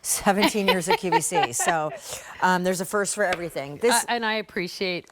17 years at QVC. So there's a first for everything. And I appreciate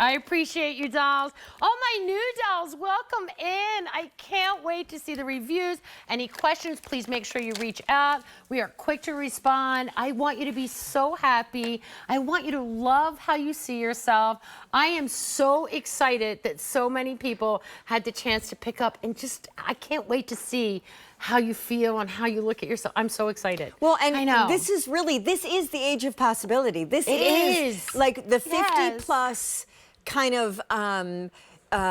you, dolls. All my new dolls, welcome in. I can't wait to see the reviews. Any questions, please make sure you reach out. We are quick to respond. I want you to be so happy. I want you to love how you see yourself. I am so excited that so many people had the chance to pick up, and just, I can't wait to see how you feel and how you look at yourself. I'm so excited. Well, and I know. this is the age of possibility. This is like the 50 plus kind of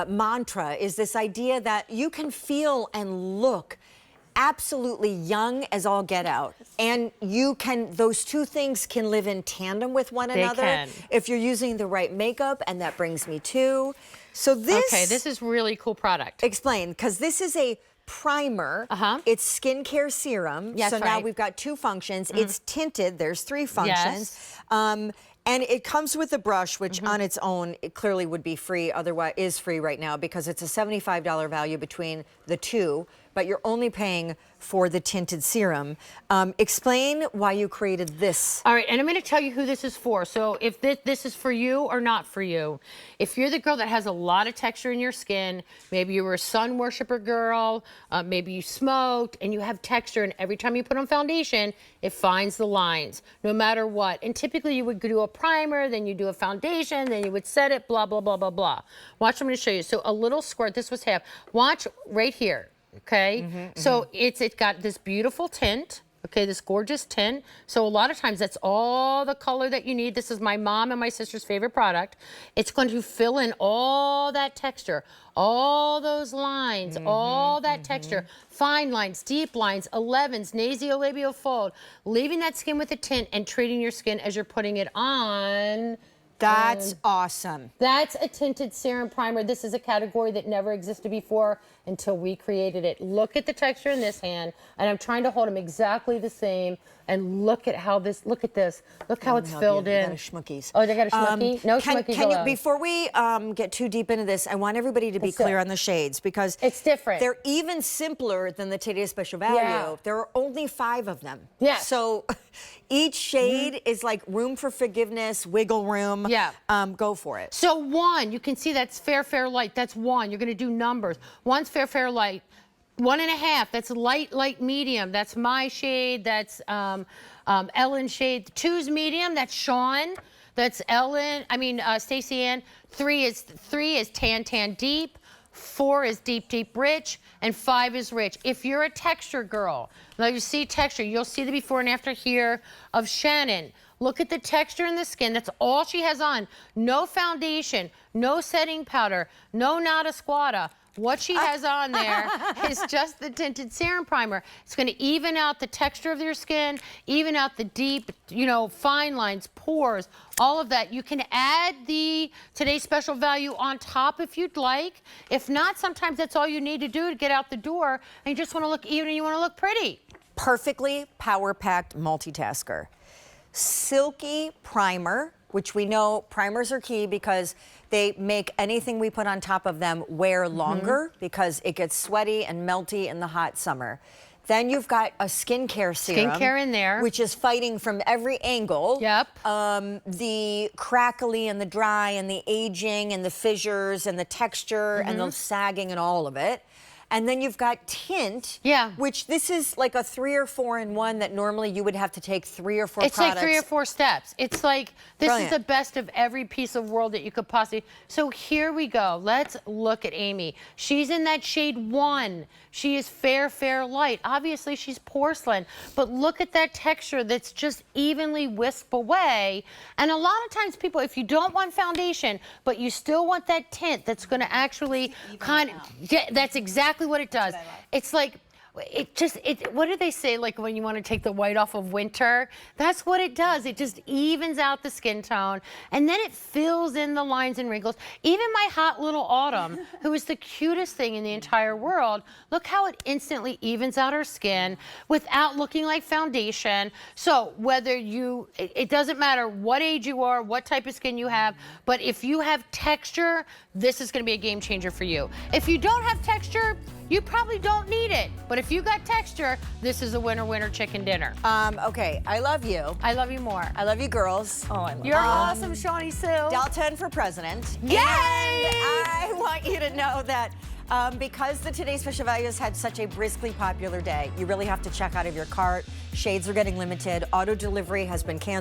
mantra is this idea that you can feel and look absolutely young as all get out, and you can, those two things can live in tandem with one another if you're using the right makeup, and that brings me to, so this is really cool product. Explain, because this is a primer. It's skincare serum. Yes, so now we've got two functions. It's tinted. There's three functions. And it comes with a brush, which on its own, it clearly would be free, otherwise is free right now, because it's a $75 value between the two, but you're only paying for the tinted serum. Explain why you created this. All right, and I'm going to tell you who this is for. So if this is for you or not for you, if you're the girl that has a lot of texture in your skin, maybe you were a sun worshiper girl, maybe you smoked and you have texture, and every time you put on foundation, it finds the lines, no matter what. And typically you would do a primer, then you do a foundation, then you would set it, blah, blah, blah, blah, blah. Watch, I'm going to show you. So a little squirt, this was half. Watch right here. Okay, so it's got this beautiful tint, okay, this gorgeous tint. So a lot of times that's all the color that you need. This is my mom and my sister's favorite product. It's going to fill in all that texture, all those lines, all that texture, fine lines, deep lines, 11s, nasolabial fold, leaving that skin with a tint and treating your skin as you're putting it on. That's awesome. That's a tinted serum primer. This is a category that never existed before until we created it. Look at the texture in this hand, and I'm trying to hold them exactly the same. And look at how this, look at this. Look how it's filled in. Got a schmookies. Oh, they got a schmookie? No schmookies allowed. Before we get too deep into this, I want everybody to be clear on the shades, because it's different. They're even simpler than the Tinted Special Value. Yeah. There are only 5 of them. Yeah. So each shade is like room for forgiveness, wiggle room. Yeah. Go for it. So 1, you can see that's fair, fair, light. That's 1. You're going to do numbers. 1's fair, fair, light. 1.5, that's light, light, medium. That's my shade. That's Ellen's shade. 2's medium. That's Sean. That's Ellen. I mean Stacey Ann. 3 is tan, tan, deep. 4 is deep, deep, rich, and 5 is rich. If you're a texture girl, now you see texture. You'll see the before and after here of Shannon. Look at the texture in the skin. That's all she has on. No foundation, no setting powder, no nada squatta. What she has on there is just the tinted serum primer. It's going to even out the texture of your skin, even out the deep, you know, fine lines, pores, all of that. You can add the Today's Special Value on top if you'd like. If not, sometimes that's all you need to do to get out the door, and you just want to look even and you want to look pretty. Perfectly power-packed multitasker. Silky primer, which we know primers are key because they make anything we put on top of them wear longer, because it gets sweaty and melty in the hot summer. Then you've got a skincare serum. Skincare in there. Which is fighting from every angle. Yep. The crackly and the dry and the aging and the fissures and the texture and the sagging and all of it. And then you've got tint, which this is like a 3 or 4 in 1 that normally you would have to take 3 or 4 products. It's like 3 or 4 steps. It's like, this is the best of every piece of world that you could possibly. So here we go. Let's look at Amy. She's in that shade 1. She is fair, fair, light. Obviously, she's porcelain. But look at that texture that's just evenly wisped away. And a lot of times people, if you don't want foundation, but you still want that tint that's going to actually kind of, that's exactly what it does. It's like, what do they say, like when you want to take the white off of winter? That's what it does. It just evens out the skin tone, and then it fills in the lines and wrinkles. Even my hot little Autumn, who is the cutest thing in the entire world, look how it instantly evens out her skin without looking like foundation. So whether you, it doesn't matter what age you are, what type of skin you have, but if you have texture, this is going to be a game changer for you. If you don't have texture, you probably don't need it. But if you got texture, this is a winner chicken dinner. Okay, I love you. I love you more. I love you girls. Oh, I love You're awesome, Shawnee Sue. Dalton for president. Yay! And I want you to know that because the Today's Special Values had such a briskly popular day, you really have to check out of your cart. Shades are getting limited. Auto delivery has been canceled.